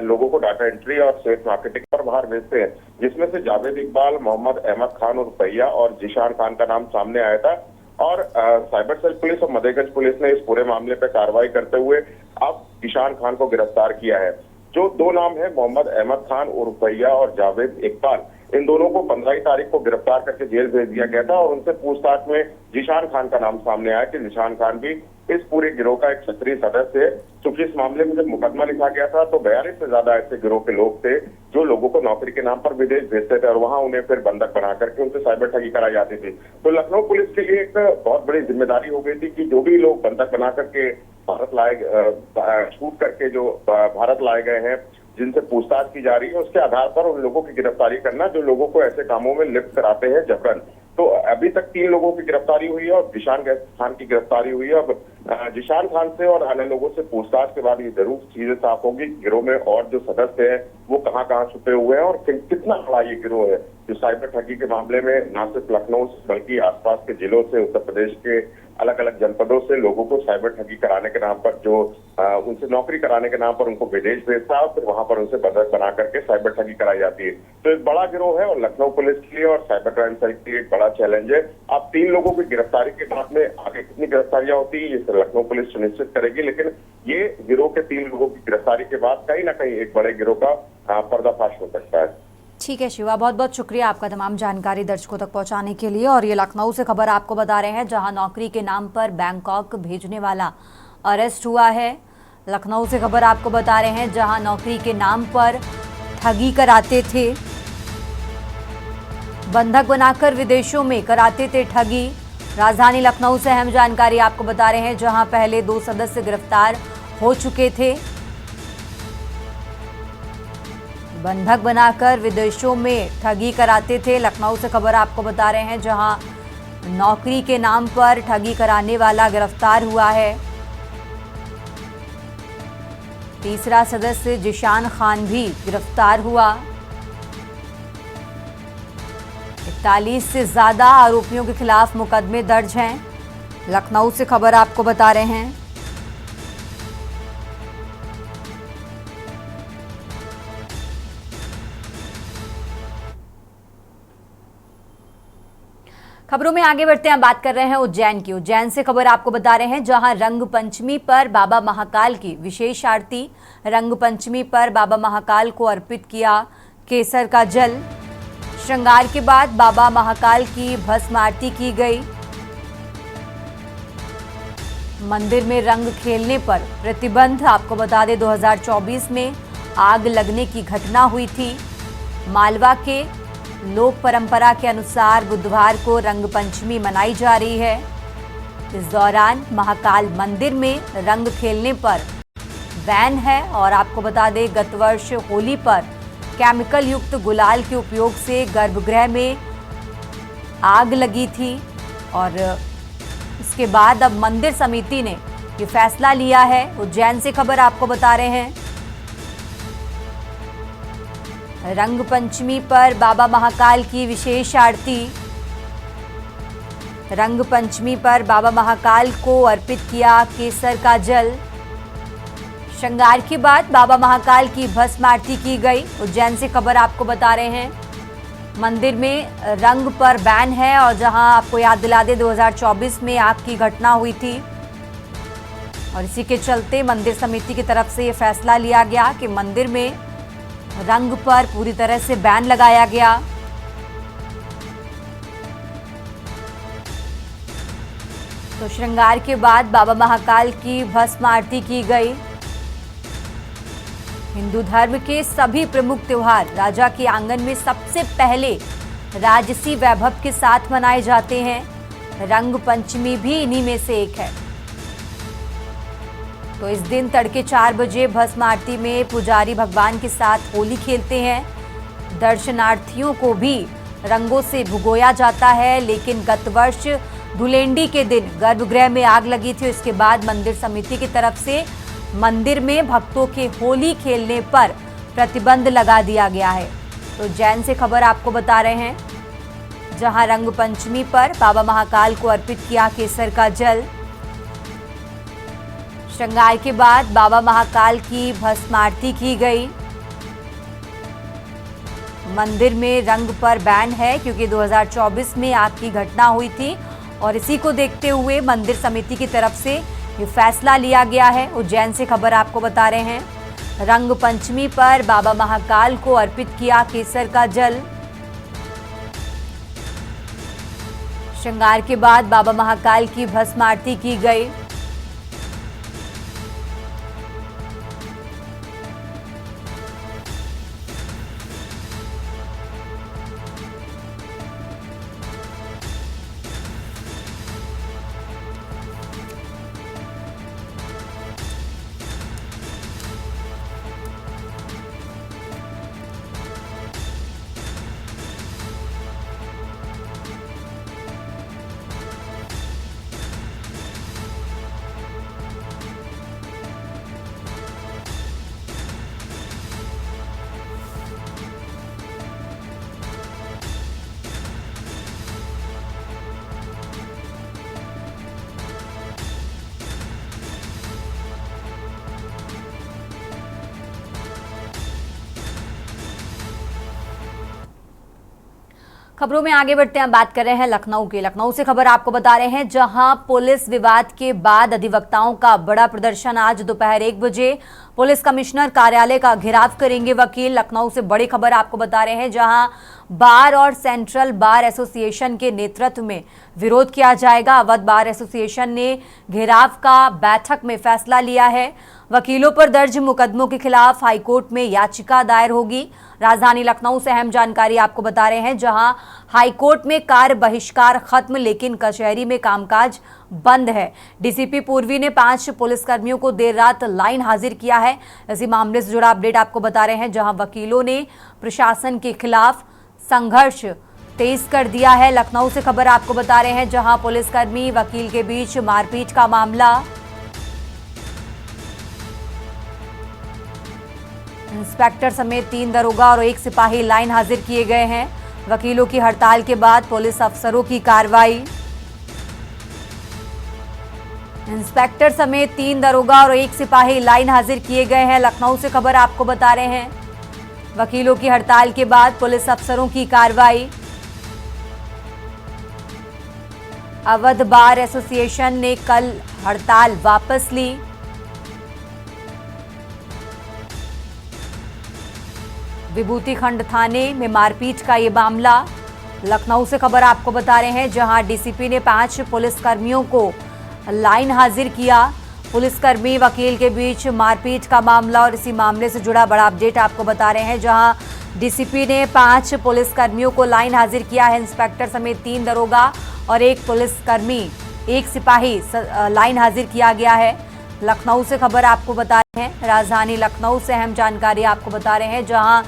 लोगों को डाटा एंट्री और सेल्स मार्केटिंग पर बाहर भेजते हैं, जिसमें से जावेद इकबाल, मोहम्मद अहमद खान और रुपैया और जिशान खान का नाम सामने आया था। और साइबर सेल पुलिस और मदेगंज पुलिस ने इस पूरे मामले पर कार्रवाई करते हुए अब जिशान खान को गिरफ्तार किया है। जो 2 नाम है, मोहम्मद अहमद खान और रुपैया और जावेद इकबाल, इन दोनों को 15 तारीख को गिरफ्तार करके जेल भेज दिया गया था और उनसे पूछताछ में जिशान खान का नाम सामने आया कि जिशान खान भी इस पूरे गिरोह का एक सक्रिय सदस्य है। क्योंकि इस मामले में जब मुकदमा लिखा गया था तो 42 से ज्यादा ऐसे गिरोह के लोग थे जो लोगों को नौकरी के नाम पर विदेश भेजते थे और वहां उन्हें फिर बंधक बना करके उनसे साइबर ठगी कराई जाती थी। तो लखनऊ पुलिस के लिए एक बहुत बड़ी जिम्मेदारी हो गई थी कि जो भी लोग बंधक बना करके भारत लाए छूट करके जो भारत लाए गए हैं, जिनसे पूछताछ की जा रही है, उसके आधार पर उन लोगों की गिरफ्तारी करना जो लोगों को ऐसे कामों में लिप्त कराते हैं जबरन। तो अभी तक 3 लोगों की गिरफ्तारी हुई है और जिशान खान की गिरफ्तारी हुई है। अब जिशान खान से और अन्य लोगों से पूछताछ के बाद ये जरूर चीजें साफ होगी गिरोह में और जो सदस्य हैं वो कहाँ छुपे हुए हैं और कितना बड़ा ये गिरोह है जो साइबर ठगी के मामले में न सिर्फ लखनऊ से बल्कि आसपास के जिलों से, उत्तर प्रदेश के अलग अलग जनपदों से लोगों को साइबर ठगी कराने के नाम पर जो उनसे नौकरी कराने के नाम पर उनको विदेश भेजता है और फिर वहां पर उनसे बंधक बना करके साइबर ठगी कराई जाती है। तो एक बड़ा गिरोह है और लखनऊ पुलिस के लिए और साइबर क्राइम सेल के लिए एक बड़ा चैलेंज है। अब 3 लोगों की गिरफ्तारी के बाद में आगे कितनी गिरफ्तारियां होती है ये लखनऊ पुलिस सुनिश्चित करेगी, लेकिन ये गिरोह के 3 लोगों की गिरफ्तारी के बाद कहीं ना कहीं एक बड़े गिरोह का पर्दाफाश हो सकता है। ठीक है शिवा, बहुत बहुत शुक्रिया आपका तमाम जानकारी दर्शकों तक पहुंचाने के लिए। और ये लखनऊ से खबर आपको बता रहे हैं, जहां नौकरी के नाम पर बैंकॉक भेजने वाला अरेस्ट हुआ है। लखनऊ से खबर आपको बता रहे हैं, जहां नौकरी के नाम पर ठगी कराते थे, बंधक बनाकर विदेशों में कराते थे ठगी। राजधानी लखनऊ से अहम जानकारी आपको बता रहे हैं, जहां पहले 2 सदस्य गिरफ्तार हो चुके थे। बंधक बनाकर विदेशों में ठगी कराते थे। लखनऊ से खबर आपको बता रहे हैं, जहां नौकरी के नाम पर ठगी कराने वाला गिरफ्तार हुआ है। तीसरा सदस्य जिशान खान भी गिरफ्तार हुआ। 41 से ज्यादा आरोपियों के खिलाफ मुकदमे दर्ज हैं। लखनऊ से खबर आपको बता रहे हैं। खबरों में आगे बढ़ते हैं, बात कर रहे हैं उज्जैन की। उज्जैन से खबर आपको बता रहे हैं, जहां रंग पंचमी पर बाबा महाकाल की विशेष आरती। रंग पंचमी पर बाबा महाकाल को अर्पित किया केसर का जल। श्रृंगार के बाद बाबा महाकाल की भस्म आरती की गई। मंदिर में रंग खेलने पर प्रतिबंध। आपको बता दें 2024 में आग लगने की घटना हुई थी। मालवा के लोक परंपरा के अनुसार बुधवार को रंग पंचमी मनाई जा रही है। इस दौरान महाकाल मंदिर में रंग खेलने पर बैन है। और आपको बता दें, गत वर्ष होली पर केमिकल युक्त गुलाल के उपयोग से गर्भगृह में आग लगी थी और इसके बाद अब मंदिर समिति ने ये फैसला लिया है। उज्जैन से खबर आपको बता रहे हैं। रंग पंचमी पर बाबा महाकाल की विशेष आरती। रंग पंचमी पर बाबा महाकाल को अर्पित किया केसर का जल। श्रृंगार के बाद बाबा महाकाल की भस्म आरती की गई। उज्जैन से खबर आपको बता रहे हैं। मंदिर में रंग पर बैन है और जहां आपको याद दिला दे 2024 में आग की घटना हुई थी और इसी के चलते मंदिर समिति की तरफ से ये फैसला लिया गया कि मंदिर में रंग पर पूरी तरह से बैन लगाया गया। तो श्रृंगार के बाद बाबा महाकाल की भस्म आरती की गई। हिंदू धर्म के सभी प्रमुख त्योहार राजा के आंगन में सबसे पहले राजसी वैभव के साथ मनाए जाते हैं। रंग पंचमी भी इन्हीं में से एक है। तो इस दिन तड़के 4 बजे भस्म आरती में पुजारी भगवान के साथ होली खेलते हैं। दर्शनार्थियों को भी रंगों से भिगोया जाता है। लेकिन गत वर्ष धुलेंडी के दिन गर्भगृह में आग लगी थी। इसके बाद मंदिर समिति की तरफ से मंदिर में भक्तों के होली खेलने पर प्रतिबंध लगा दिया गया है। तो उज्जैन से खबर आपको बता रहे हैं, जहां रंग पंचमी पर बाबा महाकाल को अर्पित किया केसर का जल। श्रृंगार के बाद बाबा महाकाल की भस्म आरती की गई। मंदिर में रंग पर बैन है क्योंकि 2024 में आग की घटना हुई थी और इसी को देखते हुए मंदिर समिति की तरफ से ये फैसला लिया गया है। उज्जैन से खबर आपको बता रहे हैं। रंग पंचमी पर बाबा महाकाल को अर्पित किया केसर का जल। श्रृंगार के बाद बाबा महाकाल की भस्म आरती की गई। खबरों में आगे बढ़ते हैं। बात कर रहे हैं लखनऊ की। लखनऊ से खबर आपको बता रहे हैं, जहां पुलिस विवाद के बाद अधिवक्ताओं का बड़ा प्रदर्शन। आज दोपहर 1 बजे पुलिस कमिश्नर कार्यालय का घेराव करेंगे वकील। लखनऊ से बड़ी खबर आपको बता रहे हैं, जहां बार और सेंट्रल बार एसोसिएशन के नेतृत्व में विरोध किया जाएगा। अवध बार एसोसिएशन ने घेराव का बैठक में फैसला लिया है। वकीलों पर दर्ज मुकदमों के खिलाफ हाईकोर्ट में याचिका दायर होगी। राजधानी लखनऊ से अहम जानकारी आपको बता रहे हैं, जहां हाईकोर्ट में कार्य बहिष्कार खत्म लेकिन कचहरी में कामकाज बंद है। डीसीपी पूर्वी ने 5 पुलिसकर्मियों को देर रात लाइन हाजिर किया है। इसी मामले से जुड़ा अपडेट आपको बता रहे हैं, जहां वकीलों ने प्रशासन के खिलाफ संघर्ष तेज कर दिया है। लखनऊ से खबर आपको बता रहे हैं, जहां पुलिसकर्मी वकील के बीच मारपीट का मामला। इंस्पेक्टर समेत 3 दरोगा और 1 सिपाही लाइन हाजिर किए गए हैं। वकीलों की हड़ताल के बाद पुलिस अफसरों की कार्रवाई। इंस्पेक्टर समेत 3 दरोगा और 1 सिपाही लाइन हाजिर किए गए हैं। लखनऊ से खबर आपको बता रहे हैं, वकीलों की हड़ताल के बाद पुलिस अफसरों की कार्रवाई। अवध बार एसोसिएशन ने कल हड़ताल वापस ली। विभूति खंड थाने में मारपीट का ये मामला। लखनऊ से खबर आपको बता रहे हैं, जहां डीसीपी ने 5 पुलिसकर्मियों को लाइन हाजिर किया। पुलिसकर्मी वकील के बीच मारपीट का मामला और इसी मामले से जुड़ा बड़ा अपडेट आपको बता रहे हैं, जहां डीसीपी ने 5 पुलिसकर्मियों को लाइन हाजिर किया है। इंस्पेक्टर समेत 3 दरोगा और 1 पुलिसकर्मी, 1 सिपाही लाइन हाजिर किया गया है। लखनऊ से खबर आपको बता रहे हैं। राजधानी लखनऊ से अहम जानकारी आपको बता रहे हैं, जहां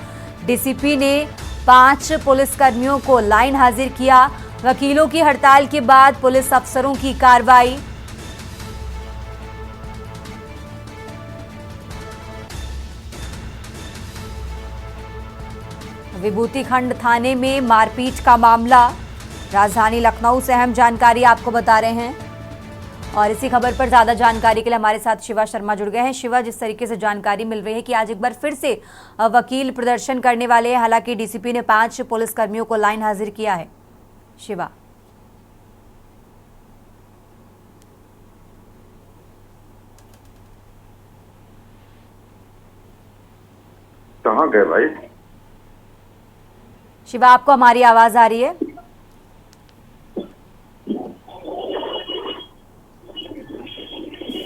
डीसीपी ने 5 पुलिसकर्मियों को लाइन हाजिर किया। वकीलों की हड़ताल के बाद पुलिस अफसरों की कार्रवाई। विभूति खंड थाने में मारपीट का मामला, राजधानी लखनऊ से अहम जानकारी आपको बता रहे हैं। और इसी खबर पर ज्यादा जानकारी के लिए हमारे साथ शिवा शर्मा जुड़ गए हैं। शिवा, जिस तरीके से जानकारी मिल रही है कि आज एक बार फिर से वकील प्रदर्शन करने वाले हैं, हालांकि डीसीपी ने 5 पुलिसकर्मियों को लाइन हाजिर किया है। शिवा, कहाँ गए भाई? शिवा, आपको हमारी आवाज आ रही है?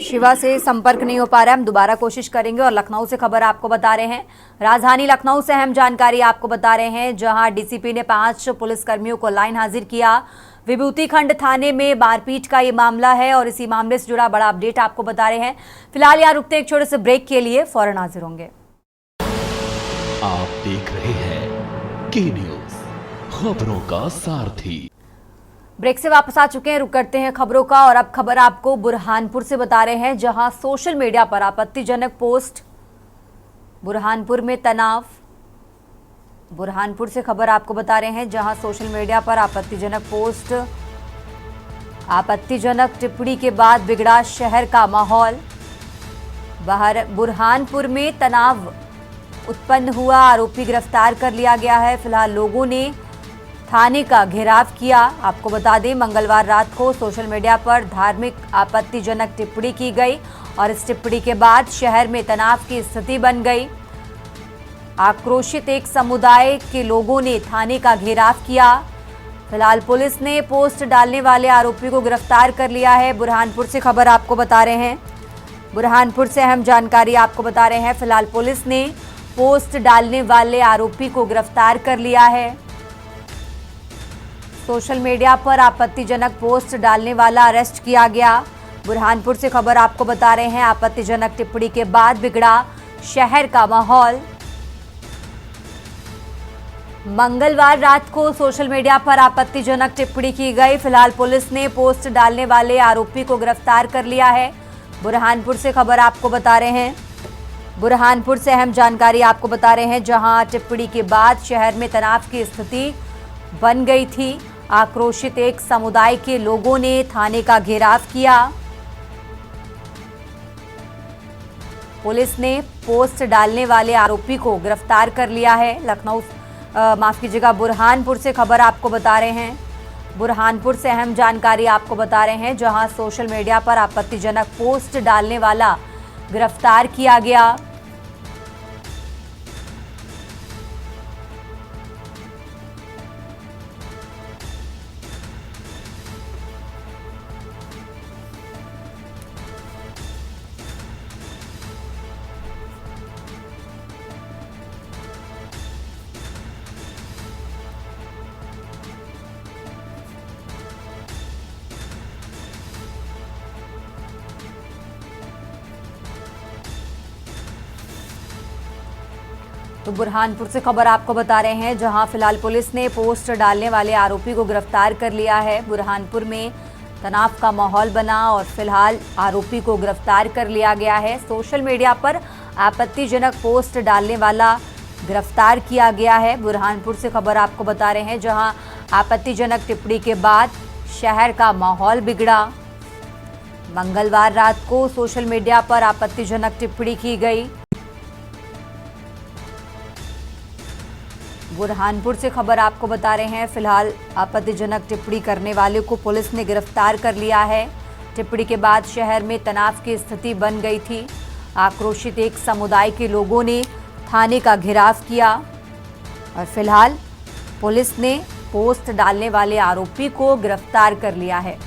शिवा से संपर्क नहीं हो पा रहा है, हम दोबारा कोशिश करेंगे। और लखनऊ से खबर आपको बता रहे हैं, राजधानी लखनऊ से अहम जानकारी आपको बता रहे हैं, जहां डीसीपी ने 5 पुलिसकर्मियों को लाइन हाजिर किया। विभूति खंड थाने में मारपीट का ये मामला है और इसी मामले से जुड़ा बड़ा अपडेट आपको बता रहे हैं। फिलहाल यहाँ रुकते एक छोटे से ब्रेक के लिए, फौरन हाजिर होंगे। आप देख रहे हैं के न्यूज, खबरों का सारथी। ब्रेक से वापस आ चुके हैं, रुक करते हैं खबरों का। और अब खबर आपको बुरहानपुर से बता रहे हैं, जहां सोशल मीडिया पर आपत्तिजनक पोस्ट, बुरहानपुर में तनाव। बुरहानपुर से खबर आपको बता रहे हैं, जहां सोशल मीडिया पर आपत्तिजनक पोस्ट, आपत्तिजनक टिप्पणी के बाद बिगड़ा शहर का माहौल। बुरहानपुर में तनाव उत्पन्न हुआ, आरोपी गिरफ्तार कर लिया गया है। फिलहाल लोगों ने थाने का घेराव किया। आपको बता दें, मंगलवार रात को सोशल मीडिया पर धार्मिक आपत्तिजनक टिप्पणी की गई और इस टिप्पणी के बाद शहर में तनाव की स्थिति बन गई। आक्रोशित एक समुदाय के लोगों ने थाने का घेराव किया। फिलहाल पुलिस ने पोस्ट डालने वाले आरोपी को गिरफ्तार कर लिया है। बुरहानपुर से खबर आपको बता रहे हैं, बुरहानपुर से अहम जानकारी आपको बता रहे हैं। फिलहाल पुलिस ने पोस्ट डालने वाले आरोपी को गिरफ्तार कर लिया है। सोशल मीडिया पर आपत्तिजनक पोस्ट डालने वाला अरेस्ट किया गया। बुरहानपुर से खबर आपको बता रहे हैं, आपत्तिजनक टिप्पणी के बाद बिगड़ा शहर का माहौल। मंगलवार रात को सोशल मीडिया पर आपत्तिजनक टिप्पणी की गई। फिलहाल पुलिस ने पोस्ट डालने वाले आरोपी को गिरफ्तार कर लिया है। बुरहानपुर से खबर आपको बता रहे हैं, बुरहानपुर से अहम जानकारी आपको बता रहे हैं, जहां टिप्पणी के बाद शहर में तनाव की स्थिति बन गई थी। आक्रोशित एक समुदाय के लोगों ने थाने का घेराव किया। पुलिस ने पोस्ट डालने वाले आरोपी को गिरफ्तार कर लिया है। माफ कीजिएगा, बुरहानपुर से खबर आपको बता रहे हैं, बुरहानपुर से अहम जानकारी आपको बता रहे हैं, जहां सोशल मीडिया पर आपत्तिजनक पोस्ट डालने वाला गिरफ्तार किया गया। तो बुरहानपुर से खबर आपको बता रहे हैं, जहां फिलहाल पुलिस ने पोस्ट डालने वाले आरोपी को गिरफ्तार कर लिया है। बुरहानपुर में तनाव का माहौल बना और फिलहाल आरोपी को गिरफ्तार कर लिया गया है। सोशल मीडिया पर आपत्तिजनक पोस्ट डालने वाला गिरफ्तार किया गया है। बुरहानपुर से खबर आपको बता रहे हैं, जहां आपत्तिजनक टिप्पणी के बाद शहर का माहौल बिगड़ा। मंगलवार रात को सोशल मीडिया पर आपत्तिजनक टिप्पणी की गई। बुरहानपुर से खबर आपको बता रहे हैं, फिलहाल आपत्तिजनक टिप्पणी करने वाले को पुलिस ने गिरफ्तार कर लिया है। टिप्पणी के बाद शहर में तनाव की स्थिति बन गई थी। आक्रोशित एक समुदाय के लोगों ने थाने का घेराव किया और फिलहाल पुलिस ने पोस्ट डालने वाले आरोपी को गिरफ्तार कर लिया है।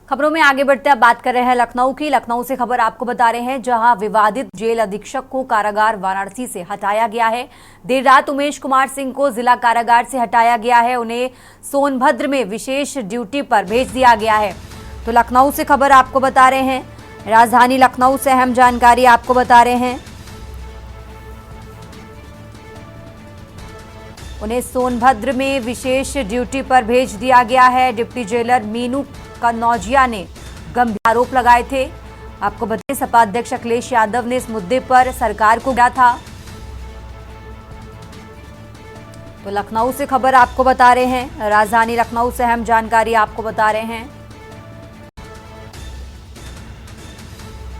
खबरों में आगे बढ़ते अब बात कर रहे हैं लखनऊ की। लखनऊ से खबर आपको बता रहे हैं, जहां विवादित जेल अधीक्षक को कारागार वाराणसी से हटाया गया है। देर रात उमेश कुमार सिंह को जिला कारागार से हटाया गया है। उन्हें सोनभद्र में विशेष ड्यूटी पर भेज दिया गया है। तो लखनऊ से खबर आपको बता रहे हैं, राजधानी लखनऊ से अहम जानकारी आपको बता रहे हैं। उन्हें सोनभद्र में विशेष ड्यूटी पर भेज दिया गया है। डिप्टी जेलर मीनू कन्नौजिया ने गंभीर आरोप लगाए थे। आपको बताएं, सपा अध्यक्ष अखिलेश यादव ने इस मुद्दे पर सरकार को घेरा था। तो लखनऊ से खबर आपको बता रहे हैं, राजधानी लखनऊ से अहम जानकारी आपको बता रहे हैं,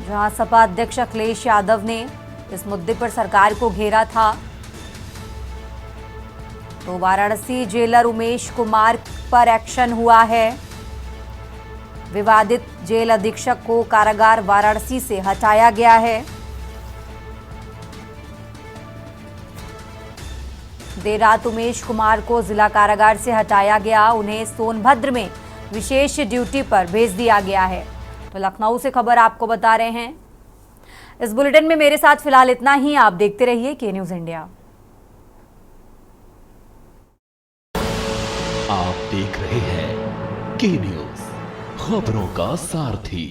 जहां सपा अध्यक्ष अखिलेश यादव ने इस मुद्दे पर सरकार को घेरा था। तो वाराणसी जेलर उमेश कुमार पर एक्शन हुआ है। विवादित जेल अधीक्षक को कारागार वाराणसी से हटाया गया है। देर रात उमेश कुमार को जिला कारागार से हटाया गया। उन्हें सोनभद्र में विशेष ड्यूटी पर भेज दिया गया है। तो लखनऊ से खबर आपको बता रहे हैं। इस बुलेटिन में मेरे साथ फिलहाल इतना ही। आप देखते रहिए के न्यूज इंडिया। आप देख रहे हैं के न्यूज, खबरों का सारथी।